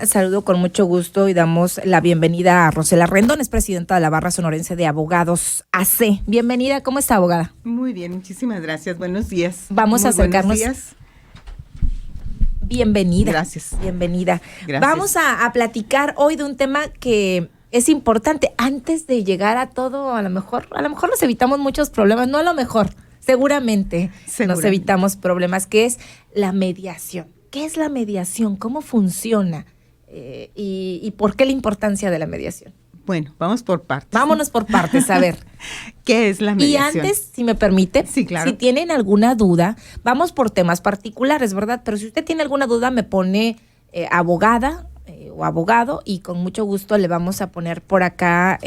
Saludo con mucho gusto y damos la bienvenida a Rosela Rendón, es presidenta de la Barra Sonorense de Abogados AC. Bienvenida, ¿cómo está, abogada? Muy bien, muchísimas gracias. Buenos días. Vamos a acercarnos. Buenos días. Bienvenida. Gracias. Bienvenida. Gracias. Vamos a platicar hoy de un tema que es importante. Antes de llegar a todo, a lo mejor nos evitamos muchos problemas, no a lo mejor, seguramente nos evitamos problemas, que es la mediación. ¿Qué es la mediación? ¿Cómo funciona? ¿Y por qué la importancia de la mediación? Bueno, vamos por partes. Vámonos por partes, a ver. ¿Qué es la mediación? Y antes, si me permite, sí, claro. Si tienen alguna duda, vamos por temas particulares, ¿verdad? Pero si usted tiene alguna duda, me pone abogada o abogado y con mucho gusto le vamos a poner por acá,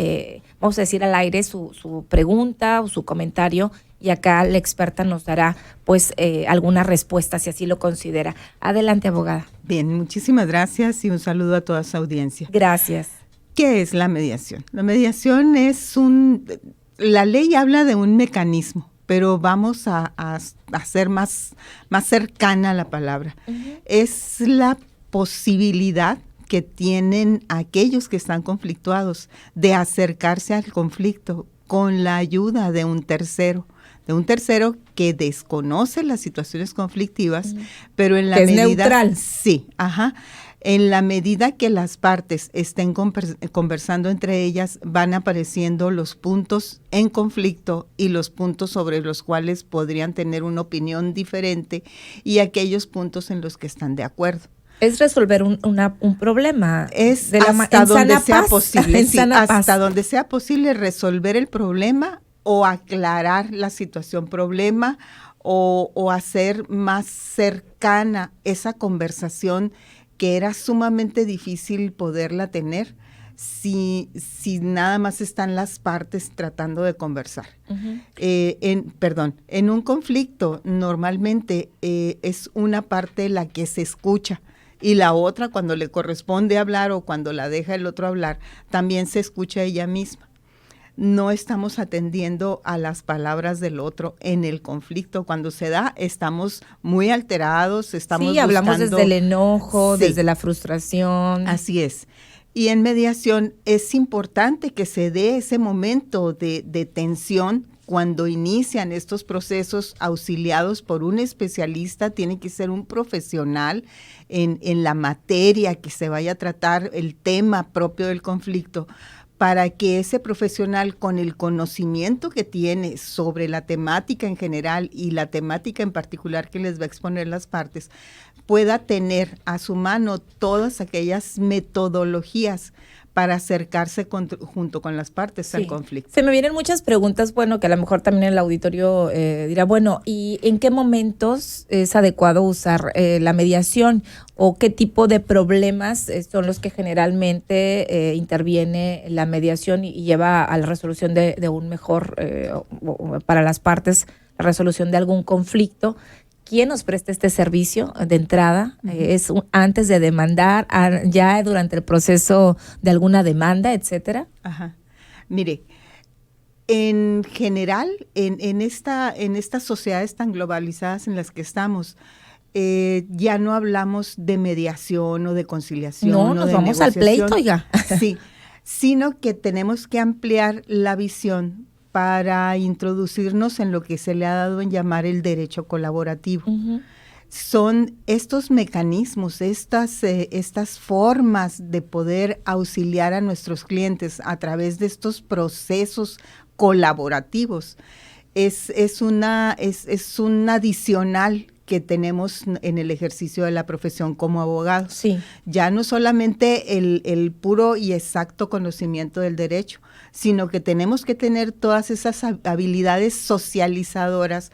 vamos a decir al aire su pregunta o su comentario y acá la experta nos dará pues alguna respuesta si así lo considera. Adelante, abogada. Bien, muchísimas gracias y un saludo a toda su audiencia. Gracias. ¿Qué es la mediación? La mediación es la ley habla de un mecanismo, pero vamos a hacer más cercana la palabra. Uh-huh. Es la posibilidad que tienen aquellos que están conflictuados de acercarse al conflicto con la ayuda de un tercero que desconoce las situaciones conflictivas, pero en la medida... Es neutral. Sí, ajá. En la medida que las partes estén conversando entre ellas, van apareciendo los puntos en conflicto y los puntos sobre los cuales podrían tener una opinión diferente y aquellos puntos en los que están de acuerdo. Es resolver un problema. Es hasta donde sea posible. Sí, hasta donde sea posible resolver el problema o aclarar la situación problema o hacer más cercana esa conversación que era sumamente difícil poderla tener si nada más están las partes tratando de conversar. Uh-huh. En un conflicto normalmente es una parte la que se escucha y la otra cuando le corresponde hablar o cuando la deja el otro hablar, también se escucha ella misma. No estamos atendiendo a las palabras del otro en el conflicto. Cuando se da, estamos muy alterados, estamos sí, hablamos desde el enojo, sí, desde la frustración. Así es. Y en mediación es importante que se dé ese momento de tensión cuando inician estos procesos auxiliados por un especialista. Tiene que ser un profesional en la materia que se vaya a tratar, el tema propio del conflicto, para que ese profesional, con el conocimiento que tiene sobre la temática en general y la temática en particular que les va a exponer las partes, pueda tener a su mano todas aquellas metodologías para acercarse junto con las partes al conflicto. Se me vienen muchas preguntas, bueno, que a lo mejor también el auditorio dirá, bueno, ¿y en qué momentos es adecuado usar la mediación? ¿O qué tipo de problemas son los que generalmente interviene la mediación y lleva a la resolución de un mejor, para las partes, la resolución de algún conflicto? ¿Quién nos presta este servicio de entrada? Uh-huh. ¿Es antes de demandar, ya durante el proceso de alguna demanda, etcétera? Ajá. Mire, en general, en estas sociedades tan globalizadas en las que estamos, ya no hablamos de mediación o de conciliación. No, nos vamos al pleito, oiga. Sí, sino que tenemos que ampliar la visión para introducirnos en lo que se le ha dado en llamar el derecho colaborativo. Uh-huh. Son estos mecanismos, estas formas de poder auxiliar a nuestros clientes a través de estos procesos colaborativos. Es un adicional que tenemos en el ejercicio de la profesión como abogados. Sí. Ya no solamente el puro y exacto conocimiento del derecho, sino que tenemos que tener todas esas habilidades socializadoras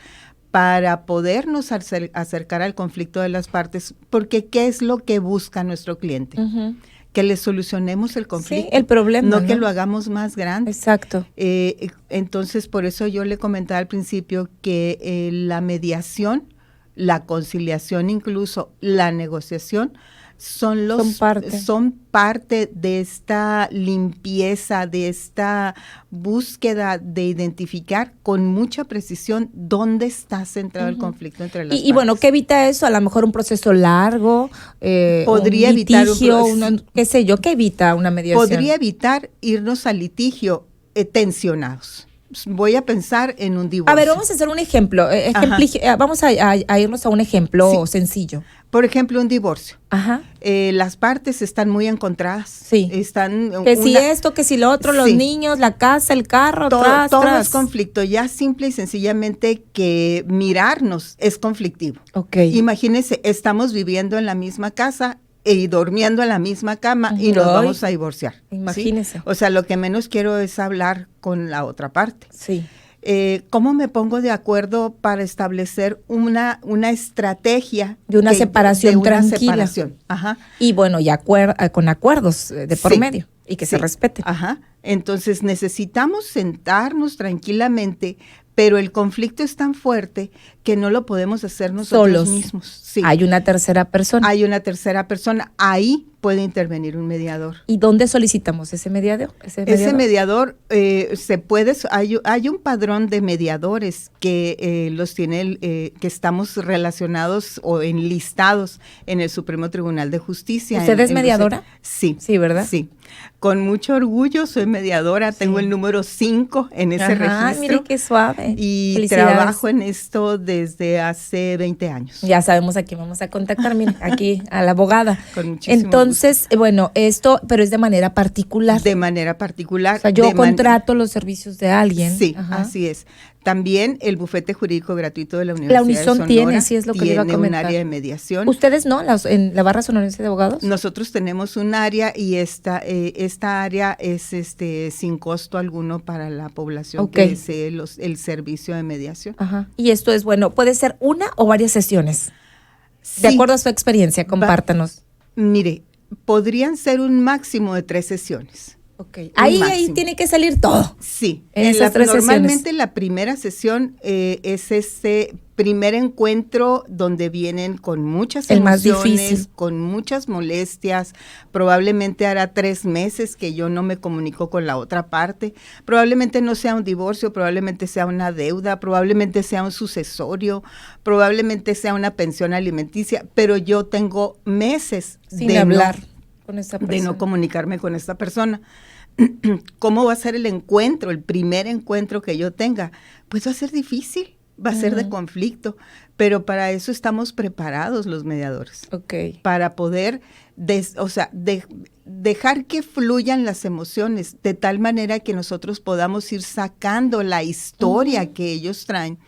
para podernos acercar al conflicto de las partes, porque ¿qué es lo que busca nuestro cliente? Uh-huh. Que le solucionemos el conflicto. Sí, el problema. No que lo hagamos más grande. Exacto. Entonces, por eso yo le comentaba al principio que la mediación, la conciliación, incluso la negociación, son parte de esta limpieza, de esta búsqueda de identificar con mucha precisión dónde está centrado el conflicto entre las partes. Y bueno, ¿qué evita eso? A lo mejor un proceso largo, podría un litigio, evitar qué sé yo, ¿qué evita una mediación? Podría evitar irnos al litigio tensionados. Voy a pensar en un divorcio. A ver, vamos a hacer un ejemplo. Vamos a irnos a un ejemplo sencillo. Por ejemplo, un divorcio. Ajá. Las partes están muy encontradas. Sí. Si esto, que si lo otro, los niños, la casa, el carro, todo es conflicto. Ya simple y sencillamente que mirarnos es conflictivo. Okay. Imagínense, estamos viviendo en la misma casa y durmiendo en la misma cama y nos vamos a divorciar. Imagínese. ¿Sí? O sea, lo que menos quiero es hablar con la otra parte. Sí. ¿Cómo me pongo de acuerdo para establecer una estrategia de una separación tranquila? Ajá. Y bueno, y con acuerdos de por medio y que se respeten. Ajá. Entonces necesitamos sentarnos tranquilamente, pero el conflicto es tan fuerte que no lo podemos hacer nosotros mismos. Sí. Hay una tercera persona. Ahí puede intervenir un mediador. ¿Y dónde solicitamos ese mediador? Ese mediador hay un padrón de mediadores que los tiene, que estamos relacionados o enlistados en el Supremo Tribunal de Justicia. ¿Usted es mediadora? Sí. Sí, ¿verdad? Sí. Con mucho orgullo soy mediadora, tengo el número 5 en ese registro. Mire qué suave. Y trabajo en esto desde hace 20 años. Ya sabemos a quién vamos a contactar, mire, aquí a la abogada. Con muchísimo Entonces, gusto. Bueno, pero es de manera particular. De manera particular. O sea, yo contrato los servicios de alguien. Sí, así es. También el bufete jurídico gratuito de la Universidad de Sonora tiene, sí es lo que iba a comentar. Un área de mediación. ¿Ustedes no? ¿En la barra sonorense de abogados? Nosotros tenemos un área y esta área es sin costo alguno para la población que desee el servicio de mediación. Ajá. Y esto es, bueno, puede ser una o varias sesiones. Sí. De acuerdo a su experiencia, compártanos. Mire, podrían ser un máximo de 3 sesiones. Okay. Ahí tiene que salir todo. Sí. Normalmente la primera sesión es ese primer encuentro donde vienen con muchas emociones, con muchas molestias. Probablemente hará 3 meses que yo no me comunico con la otra parte. Probablemente no sea un divorcio, probablemente sea una deuda, probablemente sea un sucesorio, probablemente sea una pensión alimenticia, pero yo tengo meses sin hablar con esta persona, de no comunicarme con esta persona. ¿Cómo va a ser el encuentro, el primer encuentro que yo tenga? Pues va a ser difícil, va a ser de conflicto, pero para eso estamos preparados los mediadores. Para poder dejar que fluyan las emociones de tal manera que nosotros podamos ir sacando la historia que ellos traen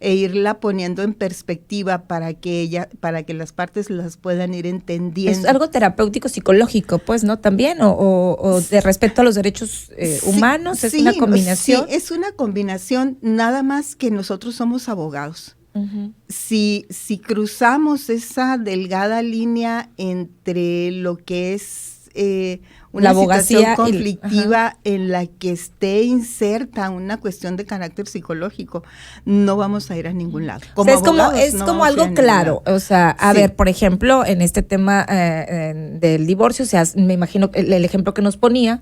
e irla poniendo en perspectiva para que las partes las puedan ir entendiendo. Es algo terapéutico psicológico, pues, ¿no? También, o de respeto a los derechos humanos, es una combinación. Sí, es una combinación, nada más que nosotros somos abogados. Si cruzamos esa delgada línea entre lo que es una situación conflictiva en la que esté inserta una cuestión de carácter psicológico, no vamos a ir a ningún lado. Es como algo claro. O sea, a ver, por ejemplo, en este tema del divorcio, o sea, me imagino el ejemplo que nos ponía,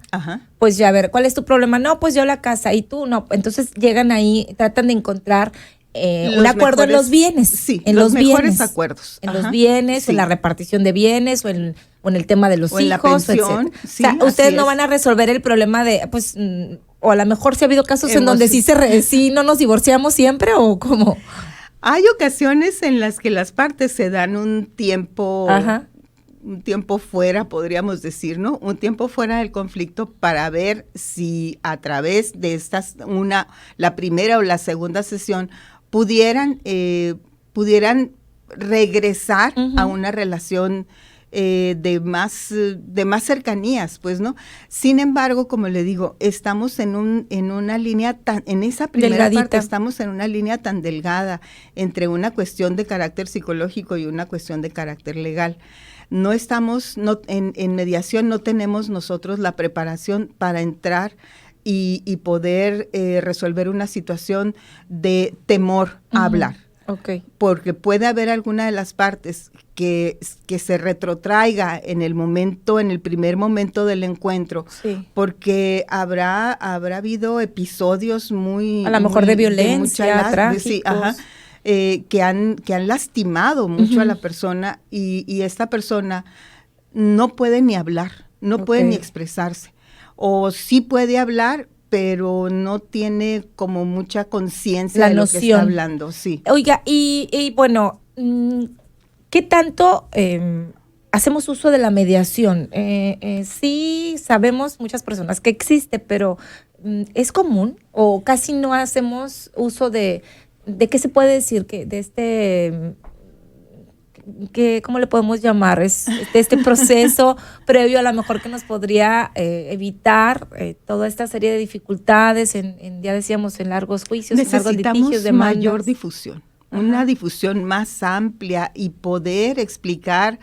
pues ya, a ver, ¿cuál es tu problema? No, pues yo la casa y tú no. Entonces llegan ahí, tratan de encontrar un acuerdo en los bienes. Sí, en los mejores acuerdos. En los bienes, en la repartición de bienes, o en el tema de los hijos, en la pensión. Sí, o sea, ustedes no van a resolver el problema de, pues, o a lo mejor si ha habido casos en donde sí no nos divorciamos siempre, o cómo. Hay ocasiones en las que las partes se dan un tiempo fuera, podríamos decir, ¿no? Un tiempo fuera del conflicto para ver si a través de la primera o la segunda sesión pudieran regresar a una relación de más cercanías, pues, ¿no? Sin embargo, como le digo, estamos en una línea en esa primera parte estamos en una línea tan delgada entre una cuestión de carácter psicológico y una cuestión de carácter legal. No estamos, en mediación no tenemos nosotros la preparación para entrar y poder resolver una situación de temor a hablar. Okay. Porque puede haber alguna de las partes que se retrotraiga en el primer momento del encuentro, sí. porque habrá habido episodios muy... A lo mejor de violencia, trágicos. Sí, que han lastimado mucho a la persona y esta persona no puede ni hablar, no puede ni expresarse. O sí puede hablar, pero no tiene como mucha conciencia de lo que está hablando. Sí. Oiga, y bueno, ¿qué tanto hacemos uso de la mediación? Sí sabemos muchas personas que existe, pero ¿es común o casi no hacemos uso de qué se puede decir? Que de ¿cómo le podemos llamar? Este proceso previo a lo mejor que nos podría evitar toda esta serie de dificultades ya decíamos, en largos juicios, en largos litigios, demandas. Mayor difusión, una difusión más amplia y poder explicar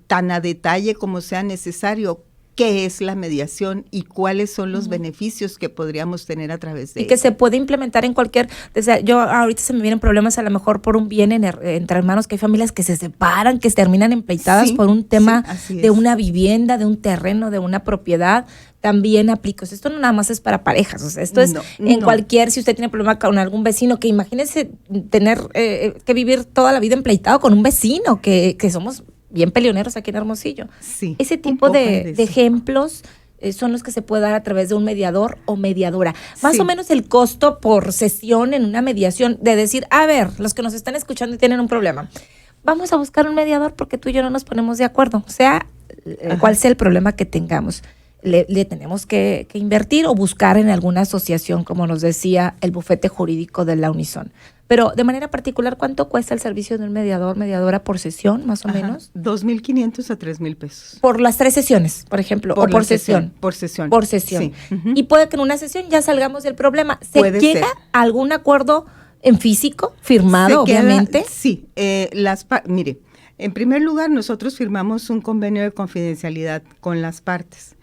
tan a detalle como sea necesario qué es la mediación y cuáles son los beneficios que podríamos tener a través de ella. Y que se puede implementar en cualquier... yo ahorita se me vienen problemas a lo mejor por un bien entre hermanos, que hay familias que se separan, que terminan empleitadas por un tema de una vivienda, de un terreno, de una propiedad. También aplico. Esto no nada más es para parejas, o sea, esto es cualquier, si usted tiene problema con algún vecino, que imagínese tener que vivir toda la vida empleitado con un vecino, que somos bien peleoneros aquí en Hermosillo. Sí, ese tipo de ejemplos son los que se puede dar a través de un mediador o mediadora. Más o menos el costo por sesión en una mediación, de decir, a ver, los que nos están escuchando y tienen un problema, vamos a buscar un mediador porque tú y yo no nos ponemos de acuerdo, o sea, cuál sea el problema que tengamos. Le tenemos que invertir o buscar en alguna asociación, como nos decía el bufete jurídico de la Unison. Pero de manera particular, ¿cuánto cuesta el servicio de un mediador, mediadora por sesión, más o menos? 2,500 a 3,000 pesos. Por las 3 sesiones, por ejemplo, o por sesión. Por sesión. Por sesión. Sí. Y puede que en una sesión ya salgamos del problema. ¿Se llega a algún acuerdo en físico, firmado, obviamente? Sí. Mire, en primer lugar, nosotros firmamos un convenio de confidencialidad con las partes.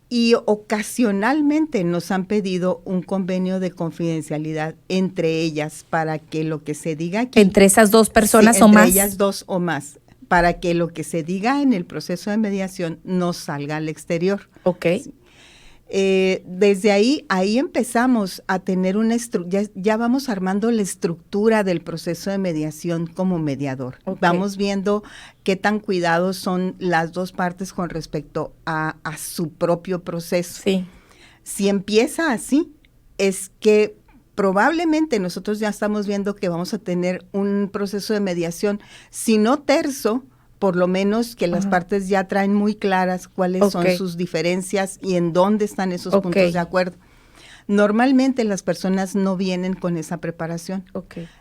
Y ocasionalmente nos han pedido un convenio de confidencialidad entre ellas para que lo que se diga aquí... ¿Entre esas dos personas o más? Entre ellas dos o más, para que lo que se diga en el proceso de mediación no salga al exterior. Ok. Sí. Desde ahí empezamos a tener ya vamos armando la estructura del proceso de mediación como mediador. Okay. Vamos viendo qué tan cuidados son las dos partes con respecto a su propio proceso. Sí. Si empieza así, es que probablemente nosotros ya estamos viendo que vamos a tener un proceso de mediación, si no terso, por lo menos que las partes ya traen muy claras cuáles son sus diferencias y en dónde están esos puntos de acuerdo. Normalmente las personas no vienen con esa preparación.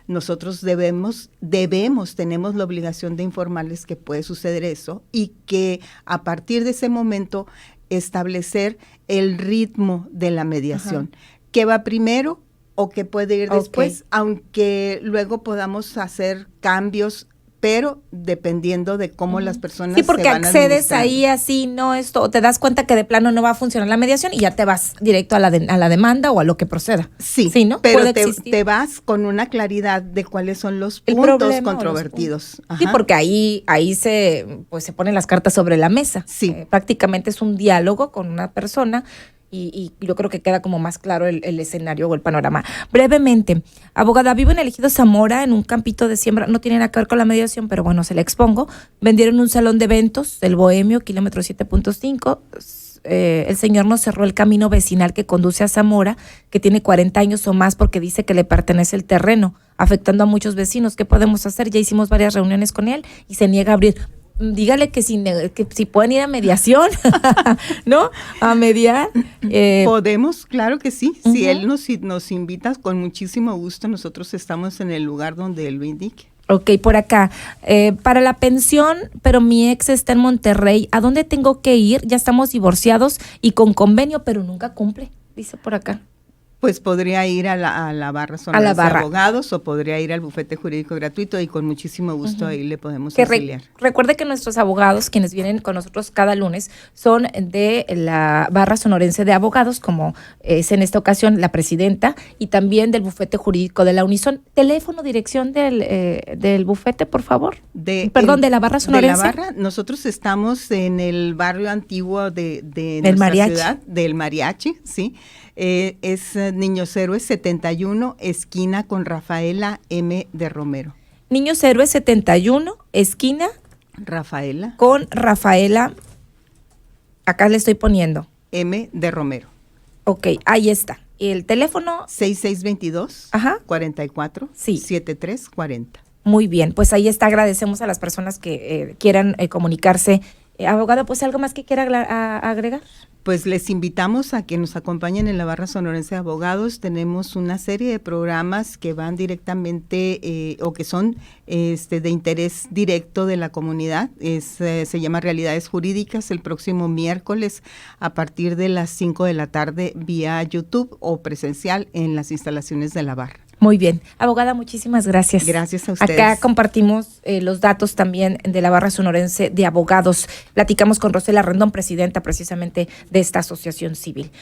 Nosotros tenemos la obligación de informarles que puede suceder eso y que a partir de ese momento establecer el ritmo de la mediación. ¿Qué va primero o qué puede ir después? Aunque luego podamos hacer cambios, pero dependiendo de cómo las personas se van administrando. Sí, porque accedes ahí así, no esto, o te das cuenta que de plano no va a funcionar la mediación y ya te vas directo a la demanda o a lo que proceda. Sí, ¿no? Pero te vas con una claridad de cuáles son los puntos controvertidos. Sí, porque ahí se ponen las cartas sobre la mesa. Sí. Prácticamente es un diálogo con una persona. Y yo creo que queda como más claro el escenario o el panorama. Brevemente, abogada, vivo en el ejido Zamora, en un campito de siembra, no tiene nada que ver con la mediación, pero bueno, se la expongo. Vendieron un salón de eventos, el Bohemio, kilómetro 7.5. El señor nos cerró el camino vecinal que conduce a Zamora, que tiene 40 años o más, porque dice que le pertenece el terreno, afectando a muchos vecinos. ¿Qué podemos hacer? Ya hicimos varias reuniones con él y se niega a abrir. Dígale que si pueden ir a mediación, ¿no? A mediar. Podemos, claro que sí. Si él nos invita, con muchísimo gusto, nosotros estamos en el lugar donde él lo indique. Ok, por acá. Para la pensión, pero mi ex está en Monterrey. ¿A dónde tengo que ir? Ya estamos divorciados y con convenio, pero nunca cumple, dice por acá. Pues podría ir a la barra sonorense de abogados o podría ir al bufete jurídico gratuito y con muchísimo gusto ahí le podemos auxiliar. Recuerde que nuestros abogados, quienes vienen con nosotros cada lunes, son de la barra sonorense de abogados, como es en esta ocasión la presidenta, y también del bufete jurídico de la Unison. Teléfono, dirección del bufete, por favor. De la barra sonorense. De la barra, nosotros estamos en el barrio antiguo de nuestra ciudad, del Mariachi, sí. Es Niños Héroes 71, esquina con Rafaela M. de Romero. Niños Héroes 71, esquina Rafaela. Con Rafaela, acá le estoy poniendo. M. de Romero. Ok, ahí está. El teléfono 6622 44 7340. Muy bien, pues ahí está. Agradecemos a las personas que quieran comunicarse. Abogado, pues algo más que quiera agregar. Pues les invitamos a que nos acompañen en la barra sonorense de abogados. Tenemos una serie de programas que van directamente o que son de interés directo de la comunidad. Se llama Realidades Jurídicas, el próximo miércoles a partir de las 5 de la tarde vía YouTube o presencial en las instalaciones de la barra. Muy bien. Abogada, muchísimas gracias. Gracias a ustedes. Acá compartimos los datos también de la barra sonorense de abogados. Platicamos con Rosela Rendón, presidenta precisamente de esta asociación civil.